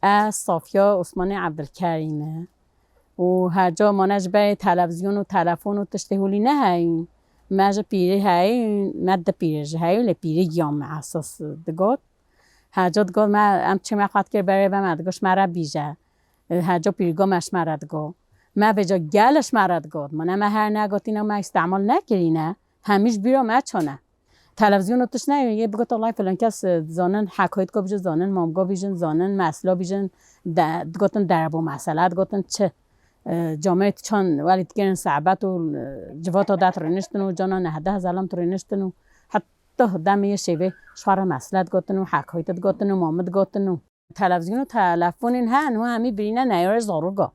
از صافیا عثمان عبدالکریمه و هر جا مانج برای تلویزیون و تلفن و تشتهولی نه هایی ماج پیری هایی مد پیرج هایی ل پیری گیام اساس دگات هر جا دگات ما ام چه مخاط کر برای و مدگاش مرا بیجه هر جا پیرگا مش مرد گو ما به جا گلش مرد گاد من هر نگاتینا ما استعمال نکرینه همیش بیرا ما چونه تلویزیون توش نه یه بگو الله فلان کس زانن حکایت کو بیجن زانن مامگا بیجن زانن مسئله بیجن گفتن دربو مسئله گفتن چه جامعه چون ولی تکرن صعبت و جوات دات رنشتن و جانا نهده زلم ترنشتن و حتی دمی شیوه شوار مسئله گفتن و حکایت گفتن و مامد گفتن و تلویزیون و تلفن این هن و همی برینه نیار زاروگا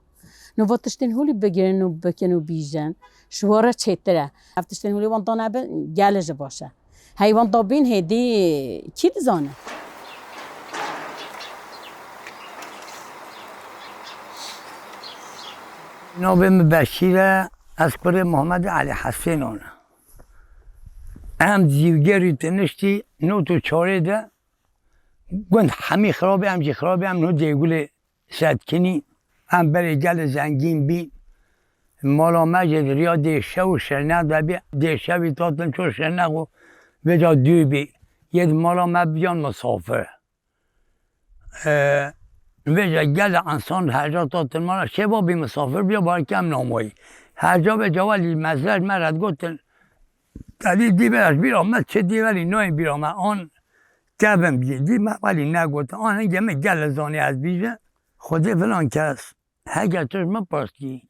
نو وقتشتن هولی بگیرن و بکن و بیجن شواره چتره هفتشتن هولی وانتانه به گلج باشه حیوان دابین هدی کی دزانه نوبم بشیر اسکر محمد علی حسین آن هم زیوگری تنشتی نو تو چاره ده گوند همی خرابه هم جی خرابه هم نو دیگول سدکنی هم برای گل زنگین بی مالا مجد ریا دیشه و شرنق ده بی دیشه بی تاتن چو شرنق و بجا دو بی ید مالا مبیان مسافر بجا گل انسان هر جا تاتن مالا شبا بی مسافر بیا بار کم نامایی هر جا به جوالی مزرش مرد گوتن تدی دی برش بیرامد چه دی ولی نوی بیرامد آن کبم بی دی ولی نگوتن آن همه گل زانی از بیجه خودی فلان کس هگر توش ما پاسکی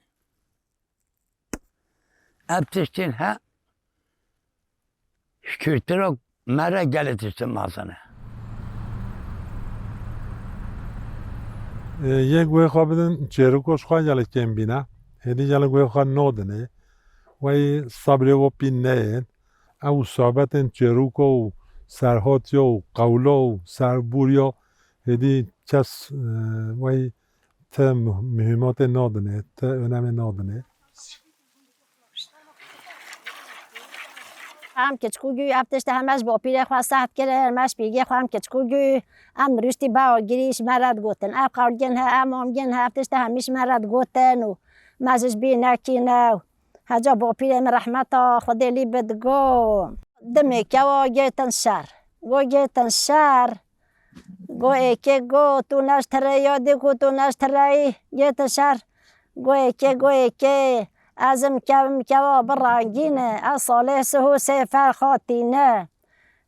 اب تشتین ها شکرترا مرا گل تشتین مازنه یک گوی خواه بدن چیروکوش خواه جلک کم بینه هدی جلک گوی خواه نودنه وی صبری و پین نه او صحبتن چیروکو و سرهاتیا و قولا و سربوریا هدی کس وی ته مهمات نادنه ته önemi نادنه هم کچکوگی افتشته همش با پیره خواه سخت کرده همش بیگه خواه هم کچکوگی هم رشتی با گریش مرد گوتن اب قرگن ها امام گن ها افتشته همیش مرد گوتن و مزش بی نکینه هجا با پیره من رحمتا خودی لی بدگو دمی که و گیتن شر گو گیتن شر گو ایکه گو تو نشتره یادی کو تو نشتره گیتن شر گو ایکه ازم کوا برانگینه اصاله سهو سفر خاطینه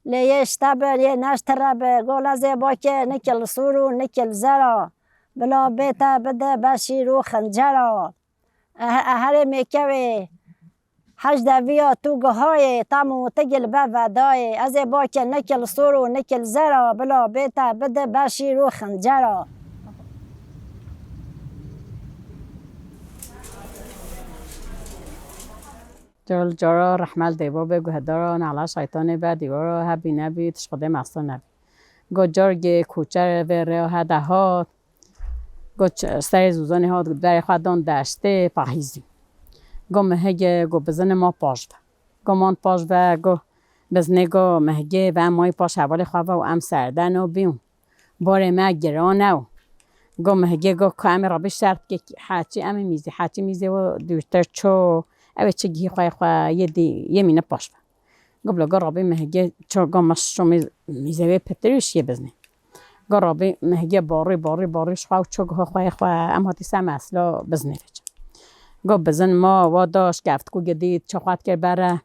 لیش تبر یه نشتره به گول زیبا که نکل سورو نکل زرا بلا بیتا بده بشیرو خنجرا هر میکوی حجدویا تو گهای تامو تگل به ودای از با که نکل سورو نکل زرا بلا بیتا بده بشیرو خنجرا جال جارا رحمل دیوا بگو هدارا نعلا شیطان به دیوارا هبی نبی تشقده مصر نبی گو جارگ کوچر و ریا هده ها گو سر زوزانی ها در خودان داشته پاهیزی گو مهگه گو بزن ما پاش ده گو من پاش و گو بزنه گو مهگه و امای پاش حوالی خواه و ام سردن و بیون بار ما گرانه و گو مهگه گو که امی را بشترد که حاچی امی میزی حاچی میزی و دوشتر چو اوه چه گیه خواه یه مینه پاش ده گو بلا رابی مهگه چو گو مشو میزه پتریش یه بزنه گو رابی مهگه باری شخواه چو گو خواه ام هاتی سم اصلا بزنه فچه گو بزن ما واداش گفت کو گدید چه خواهد کرد بره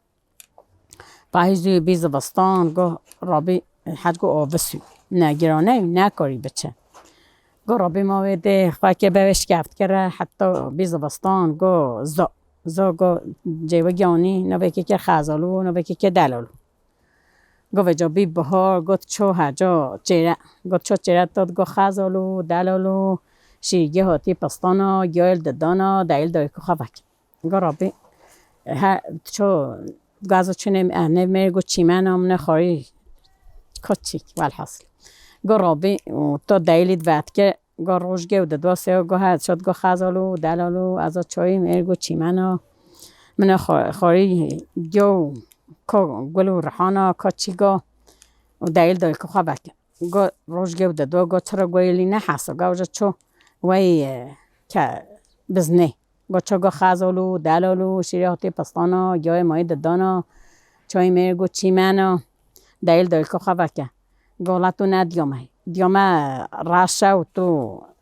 پاهیزوی بیز بستان گو رابی حد گو آوسو نه گرانه نه کاری بچه گو رابی ما ویده خواه که بهش گفت کرده حتی بیز بستان گو زا گو جیوه گیانی نوه که خزالو نوه که دلالو گو وجا بی بهار گو چو هجا چیره گو چو چیره داد گو خزالو دلالو شیرگه هاتی پستانا گیل ددانا دایل دای که خواه بکن گو رابی چو گازو چونه نمیر گو چیمن همونه خاری کچیک والحاصل گو رابی تا دایلید وقت که گو روشگه و ددوا سه گو هد شد گو خزالو دلالو از چای میر گو چیمن من خاری گو گلو رحانا کچی گو و دایل دای که خواه بکن گو روش گود دو گو چرا گویلی نه حسا گو چو وی که بزنه گو چو گو خازولو دلالو شیریاتی پستانا گوی مای ددانا چای میرگو چیمانا دایل دایل که خواه گولا تو ندیامه دیامه راشه و تو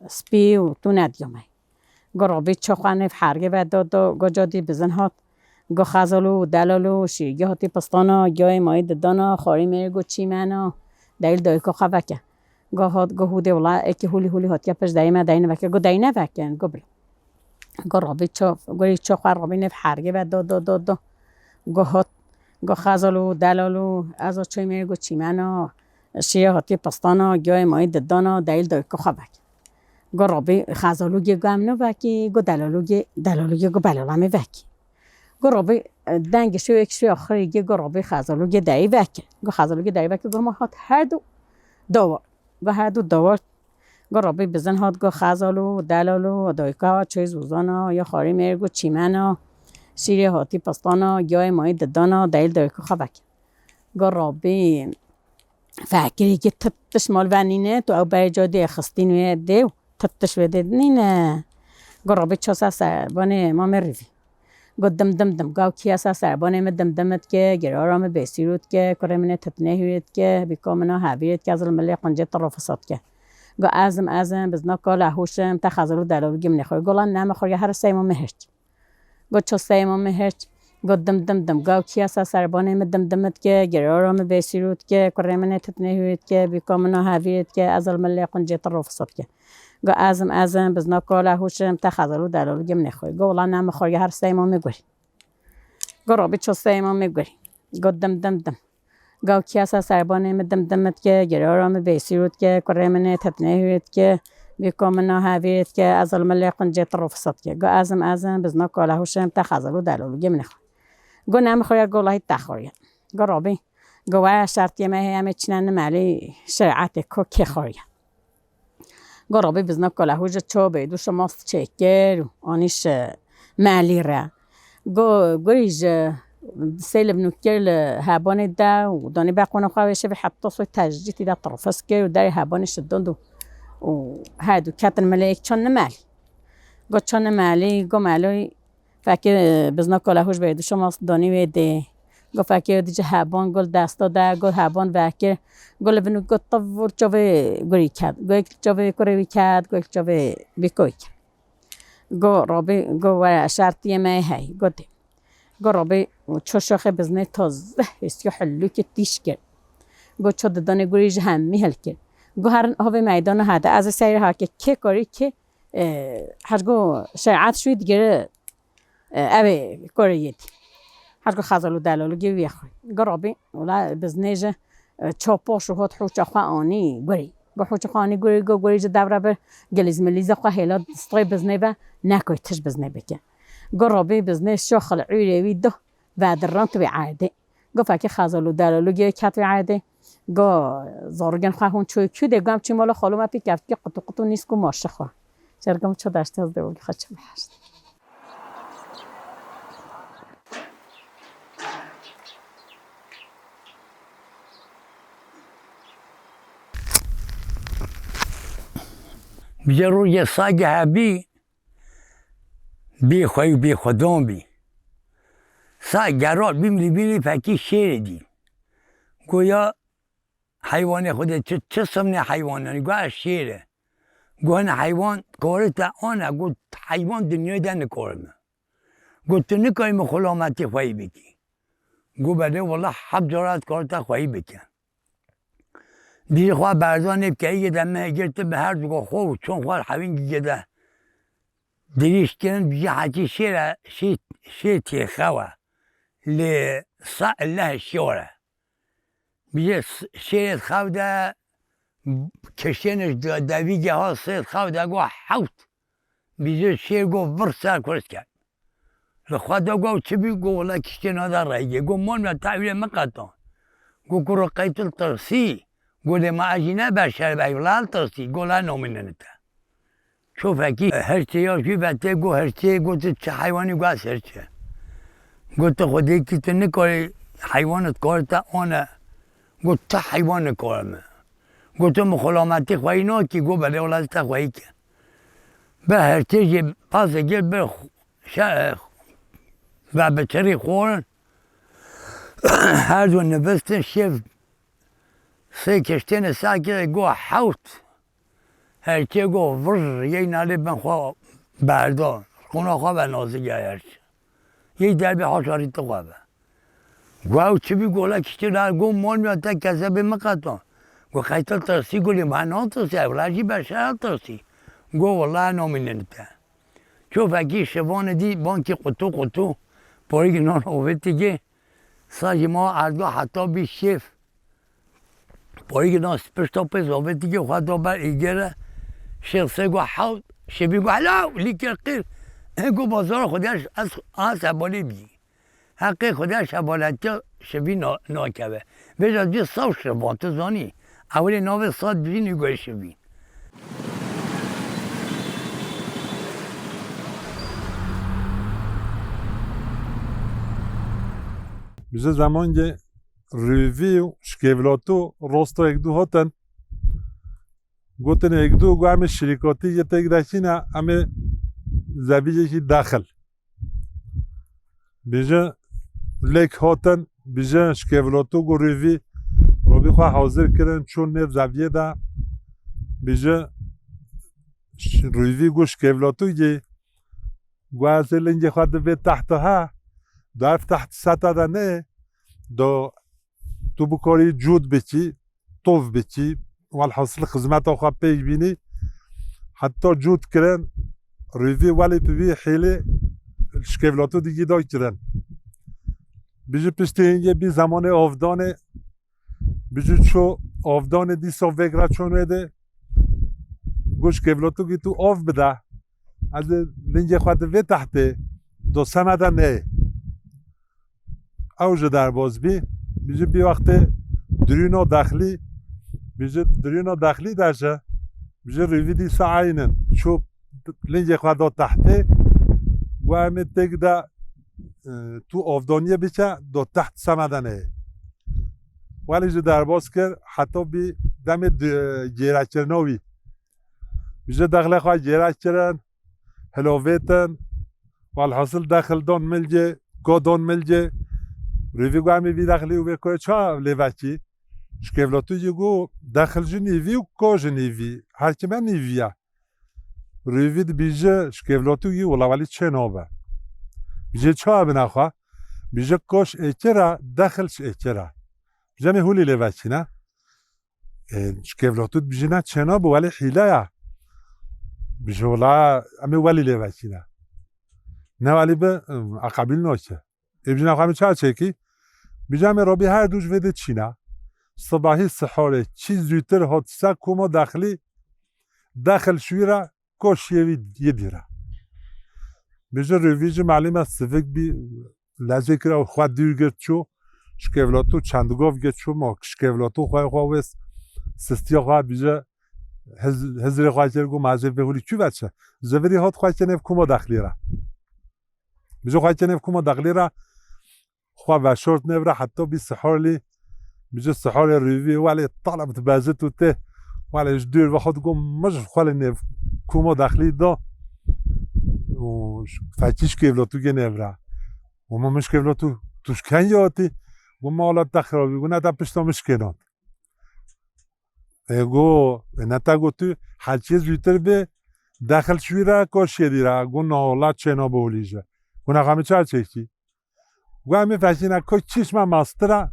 سپی و تو ندیامه گو رابی چو خوانه حرگه و دادو گو جادی بزن هات گو خازولو دلالو شیریاتی پستانا گوی مای ددانا خاری میرگو چیمانا دایل دایل که خواه گو هات گو هوده ولا اکی هولی هات که پش دایمه داینه وکه گو داینه وکن گو بلا گو رابی چو خواه رابی نف حرگه و دادو گو هات گو خازولو دلالو از چوی میرگو چیمانا شیریاتی پستانا گوی مای ددانا دایل دایل که خواه گو رابی خازولو گو امنو وکی گو دلالو گو بلالامه وکی گو رابی دنگ شو یک شو آخری گو رابی خازولو گو دایی وکی گو خازولو گو دایی وکی گو ما هات هر دو دوار گو هر دو دوار گو رابی بزن هات گو خازولو دلالو دایکا چوی زوزانا یا خاری میرگو چیمانا شیریاتی پستانا گوی مای ددانا دایل دایل که خواه گو رابی فکری که تتش مال ونینه تو او برای جاده خستین و دیو تتش وده نینه گو رابی چاسا سربانه ما مریوی گو دم گو کیاسا سربانه ما دمت که گرارام بیسیرود که کرمینه تتنه هوید که بیکامنا حویرید که از الملی قنجه طرافسات که گو ازم بزنا کال احوشم تا خزرو دلالو گم نخوری گولان نمخوری هر سیما مهرچ گو چو سیما مهرچ گو دم گو کیاسا سربانه ما دمت که گرارام بیسیرود که کرمینه تتنه هوید که بیکامنا حویرید که از الملی قنجه طرافسات که گو ازم بزنا کال احوشم تا خزرو دلالو گم نخوری گولان نمخوری هر سیما میگوری گو رابی چو سیما میگوری گو دم گو کیاسا سربانه ما دمت که گرارام بیسیرود که کرمینه تتنه هوید که بیکامنا حویرید که از الملی قنجه طرافسات که گو ازم بزنا کال احوشم تا خزرو دلالو گم نخوری گو نمخوری گولای تخوری گو رابی گو شرطی ما همه چنن مالی شرعت که خوری گو رابی بزنا کال احوش چو بیدو شماست چکر آنیش مالی را گویج سیل بنوکر لهابان دا و دانی باقونا خواهشه به حتی صوی تجدیدی دا طرفس که و داری هابانش داند و هادو کتن ملیک چون مالی گو چون مالی گو مالی فکر بزنا کال احوش بیدو شماست دانی ویده گو فکر دیجه هابان گل دستا دا گو هابان وکر گل بنو گو طور چوه گوری کد گو ایک چوه کوری کد گو ایک چوه بیکوی کد گو رابی گو شرطی ما هی گو دی گو رابی چو شاخه بزنه تازه است یا حلو که تیش کرد گو چو ددانه گوریج هم میهل کرد گو هر هاوی میدان هده از سیر ها که کاری که هر گو شرعت شوی دیگره اوه کاری یدی هر گو خزالو دلالو گوی خوی گو رابی ولی بزنه چو پاشو هات حوچه خواه آنی گوری گو حوچه خواه آنی گوری گو گوریج دوره بر گلیز ملیزه خواه هیلا دستغی بزنه با نکوی تش بزنه بکن گو رابی بزنه شاخل عیروی ده و دران توی عاده گو فاکی خزالو دلالو گوی کت وی عاده گو زارگن خواه هون چوی کیو ده گم چی مالا خالو ما پی کفت که قطو نیست گو ماشه خواه چرگم چو داشته از دولی خواه چه بحشت بیجه رو یه ساگه هبی بی خواهی بی خودم بی ساگه گرار بینی پکی شیر دی گویا حیوان خوده چه سمنه حیوانه گویا شیره گویا حیوان کاره تا آنه گو حیوان دنیای در نکارمه گو تو نکاری مخلامتی خواهی بکی گو بده والله حب جارت کار تا خواهی بکن دیگه خواه بردان اب که ایگه دمه گرته به هر دوگاه خواه چون خواه حوین گیده دریش کنن بیجه حتی شیر تیخواه الله شیاره بیجه شیرت خواه ده کشتنش دویگه ها سید خواه ده گوه حوت بیجه شیر گوه ور سر کرد کرد لخواه ده گوه چه بی گوه والله کشتن ها در رایگه گوه من و تعویل مقطان گوه کرو قیتل ترسی گوه ده ما عجینه برشر بیولال ترسی گوه لا نومینه نتا شوف اكيد هرتي يا شوف اتيجو هرتي قلت حيواني قاس هرتي قلت خديك تنكر حيوان كارتا انا قلت حيوان كارما گفتم مخالمتی خواهی نه که گو بله ولازم تخواهی که به هر چیزی پس گل به و به چری خورن هر دو نوستن شیف سه کشتین ساکه گو حوت هر چی گو ور یه نالی بن خواه بردان خونه خواه به نازگی هرچ یه دربی حاشاری تو خواه به گو چی بی گولا کشتی را گو مال میاد تا کسه بی مقطان گو خیلی ترسی گولی من ها ترسی اولاجی بشه ترسی گو والله نامینه نتا چو فکی شوان دی بانکی قطو پاری نان آویتی که ساجی ما ارگاه حتی بی شیف پاری نان سپشتا پیس آویتی که خدا بر ایگره شخصه گو حوت شبی گو حلاو لیکر قیر گو بازار خودش از سبالی بی حقی خودش سبالتی شبی ناکبه بجاز بی صاف شبان تو زانی اولی ناوه ساد بی نگوی شبی bize zamanca rüvi u şkevlatu rosto ekdu hoten goten ekdu gu ame şirikati yetek daşina ame zabiyeki daxil bize lek hoten bize şkevlatu gu rüvi robi xwa hazır kirin çun nev zaviye da bize rüvi gu şkevlatu ye gu azelenge xwa dibe tahtaha دارف تحت سطح نه دو تو بکاری جود بچی توف بچی والحاصل خدمت آخه پیش بینی حتی جود کرن روی ولی بی حیله شکلاتو دیگه دای کرن بیجی پشتی اینگه بی زمان آفدانه بیجی چو آفدانه دیسا وگره چون ویده گوش شکلاتو گی تو آف بده از لنجه خواهد وی تحته دو سمده نه اوج در باز بیجه بی وقت درینا داخلی بیجه درینا داخلی درشه بیجه روی دی سعینن چوب لنج خدا تحته و همه تک دا تو آفدانیه بیچه دو تحت سمدنه ولی جه در باز کرد حتی بی دم جیره کرنوی بیجه داخل خواه جیره کرن هلاویتن والحاصل داخل دان ملجه گادان ملجه روی گو همی بی داخلی و بکوی چه لیوکی شکلاتو یگو داخل جو نیوی و کاج نیوی هر کی من نیویه روی دی بیجه شکلاتو یی ولی چه نابه بیجه چه بناخوا بیجه کاش اکرا داخلش اکرا بیجه می هولی لیوکی نه شکلاتو بیجه نه چه نابه ولی حیله یا بیجه ولی لیوکی نه ولی به عقبیل ناکه بیجه نخواهی چه چکی بیجه همی رابی هر دوش ویده چی نه صباحی سحاره چی زودتر هات سا کما داخلی داخل شوی را کاش یه دیره بیجه رویجه معلوم است سفک بی لحظه که را خواه دیر گرد چو شکلاتو چندگاف گرد چو ما شکلاتو خواه وست سستیا خواه بیجه هزری خواه کرگو معذب بهولی چی بچه زوری هات خواه کنف کما داخلی را بیجه خواه کنف کما داخلی را خواه وشورت نبره حتی بی سحارلی بیجه سحار روی ولی طالب تبازت و ته ولی جدور و خود گم مجر خواه نف کما داخلی دا و فتیش کیولاتو گه نبره و ما مش کیولاتو توش کن یاتی و ما حالا تخرابی گو نتا پشتا مشکنات گو نتا گو تو هر چیز بیتر به داخل شوی را کاشی دیره گو نالا چنا بولیجه گو نخواهی چه چکی گو همه فشینه که چشم ماستره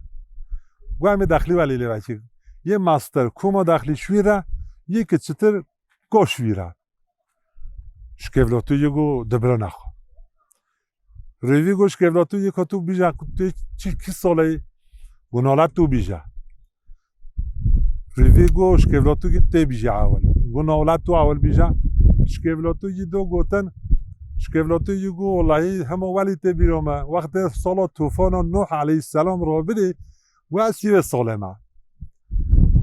گو همه داخلی ولی لیوکی یه ماستر کما داخلی شوی را یکی چطور کاشوی را شکلاتو یکو دبره نخوا روی گو شکلاتو یکو تو بیجه چی کی ساله گو نالت تو بیجه روی گو شکلاتو که تی بیجه اول گو نالت تو اول بیجه شکلاتو یه دو گوتن شکلاتو یکو والله همه ولی تی بیرامه وقت سال طوفان نوح علیه السلام را بری و اسیر سالمه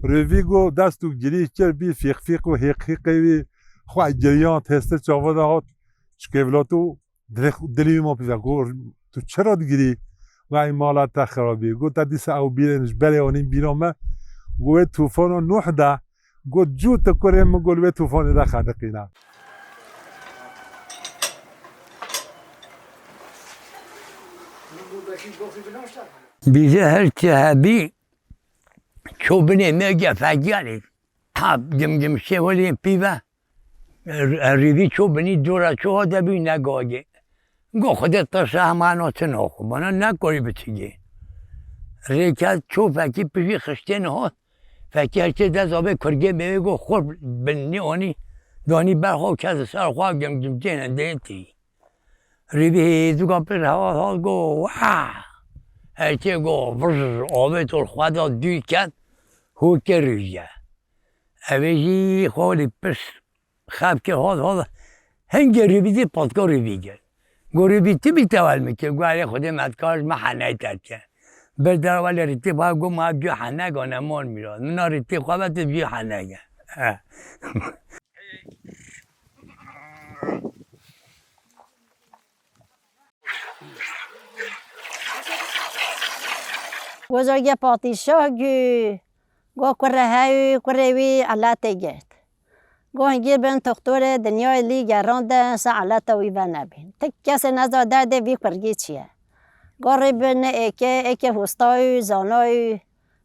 روی گو دستو گیری کرد بی فیق و حقیقی خواه گریان تسته چاواده هات شکلاتو دلی ما پیدا گو تو چرا گیری و این مالت خرابی گو تا دیسه او بیرنش بله آنیم بیرامه گوه طوفان نوح ده گو جو تکرم گل و طوفانی را خدقینا بیزه هرچی هبی چوبنه میگه فگیاری ها گم شولی پیوه ریوی چوبنی دورا چوها دبی نگاگه گو خودت تا شهمانات ناخو بنا نکاری بچگی ریکت چو فکی پیشی خشته نه فکی هرچی دست آبه کرگه میگو خور بنی آنی دانی برخوا کس سر خواه گم جنه دیتی ریوی دوگا پر هوا گو واه هرچی گو برز آبه طول خدا دوی کد هو که ریجه اویجی خواهی پس خب که هاد هنگی ریوی دی پادگاه ریوی گرد گو ریوی تی بیتوال میکرد گو علی خود مدکارش محنه تر کرد بردر ولی ریتی باید گو ما بیو حنه گا نمان میراد منا ریتی خواه بید بیو حنه گا بزرگ پادشاه گو کره های کره وی علت گرد گو هنگیر بین دکتر دنیای لی گراندن سا علت وی و نبین تک کسی نزا درد وی کرگی چیه گو ریبن ایکه هستای زانای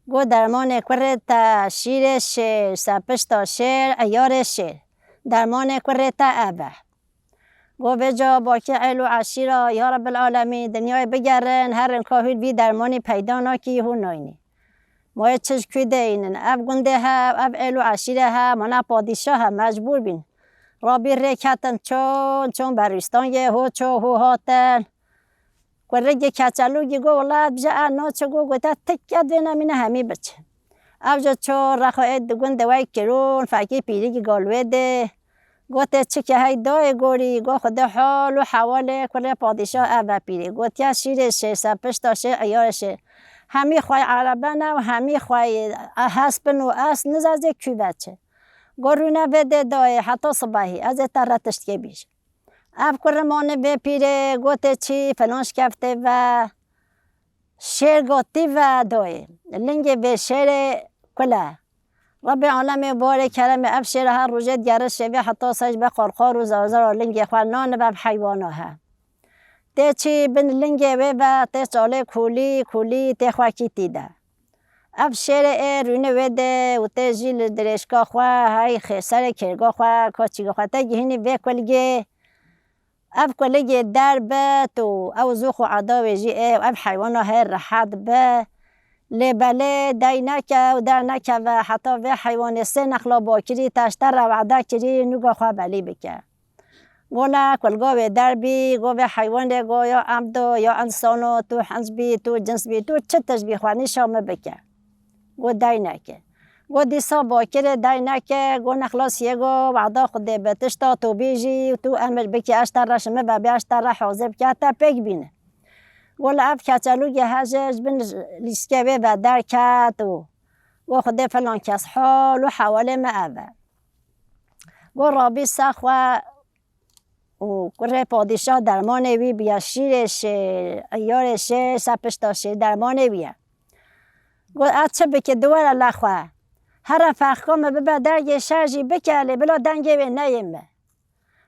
گو درمان کره تا شیر شیر سپش تا شیر ایار شیر درمان کره تا اوه گو بجا باکی علو عشیرا یا رب العالمین دنیای بگرن هر انکاهید وی درمانی پیدا ناکی هون ناینی ما چش کده اینن اف گنده ها اف علو عشیره ها منا پادشاه ها مجبور بین رابی ریکتن چون بریستان یه هو چو هو هاتن گرگی کچلوگی گو ولاد بجا انا چو گو گوتا تکیت وینمینه همی بچه اف جا چو رخواهد گنده وی کرون فاکی پیریگی گالوه ده گوته چی که های دای گوری گو خود حال و حواله کل پادشاه اوه پیری گوتیا شیرشه سپشتاشه ایارشه همی خواه عربانه و همی خواه حسبن و اس نزازه کی بچه گرونه بده دای حتی صبحی از ترتشت که بیش اف کرمانه به پیره گوته چی فلانش کفته و شیر گوتی و دای لنگ به شیر کله رب العالمین باره کرم افشیر هر روزه گرش شوی حتی سج به خارخار و زارزار و لنگ خوانان و حیوانا ها ته چی بن لنگ و ته چاله کولی ته خواکی تیده افشیر رونه وده و ته جیل درشکا خواه های خیسر کرگا خواه کاچیگا خواه ته گهینی و کلگه اف کلگه در بت و او زوخ و عداوه جی و اف حیوانا های رحت به لبله دای نکه و در نکه و حتی و حیوان سه نخلا باکری تشتر رو وعده کری نگاه خواه بلی بکه گولا کلگاه و در بی گو و حیوان گو یا عمدو یا انسانو تو حنس بی تو جنس بی تو چه تشبیه خوانی شامه بکه گو دای نکه گو دیسا باکر دای نکه گو نخلاص یه گو وعده خود بتشتا تو بیجی تو امر بکی اشتر را شمه و بی اشتر را حاضر بکه تا پک بینه گل اف کچلوگی هجش بن لیسکه و درکت و خود فلان کس حال و حواله ما اوه گل رابی سخوه و کره پادشاه درمانه وی بیا شیرش ایارش سپشتاش درمانه ویه گل اچه بکه دوار لخوه هر فخکام ببه درگ شرجی بکله بلا دنگه و نیمه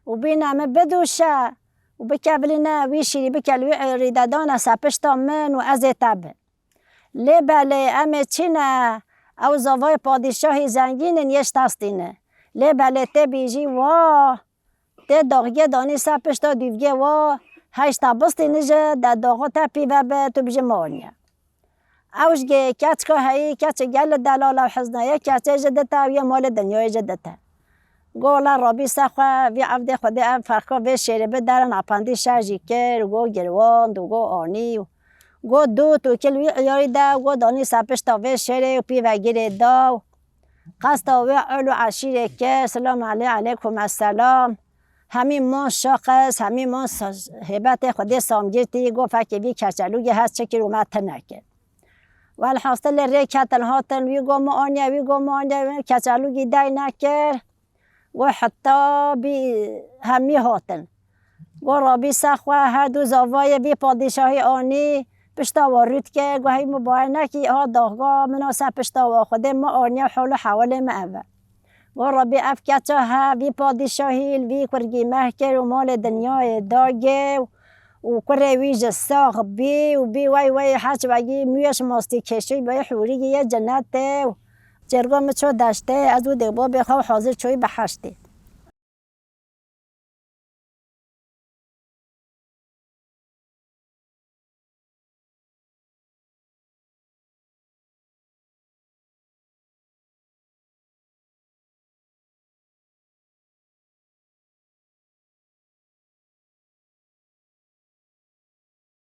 و بینامه بدوشه و بکبلی نه وی شیری بکل وی ریدادان سپشتا من و از تبه لبله امه چینه او زوای پادشاهی زنگین نیشت هستینه لبله ته بیجی واه ته داغیه دانی سپشتا دیوگه واه هشتا بستی نجه در داغا تا پیوه به تو بیجی مانیه اوشگه کچ که هایی کچ گل دلال و حزنه کچ جدتا و یه مال دنیای جدتا گولا رابی سخوا وی عبد خود فرقا و شیره بدرن اپندی شرجی کر گو گروان دو گو آنی گو دو تو کل وی عیاری دا گو دانی سپشتا و شیره و پی و گیره دا قصدا و علو عشیره که سلام علیکم السلام همین ما شاقس همین ما هبت خود سامگیرتی گو فکر وی کچلوگی هست چکر اومد تنکه و الحاصل ریکتن هاتن وی گو مانیا کچلوگی دای نکر و حتی بی همی هاتن و رابی سخوه هر دو زاوای بی پادشاهی آنی پشتا وارد که گوهی مباینه که ها داغا مناسب پشتا و خوده ما آنی حول حواله ما اوه و ربی افکتا ها وی پادشاهیل وی کرگی مهکر و مال دنیای داگه و کره ویج ساخ بی و بی وی وی حج وگی میش ماستی کشوی بای حوری یه جنت و جرگا مچو داشته از او دیگه بخواه حاضر چوی بحشته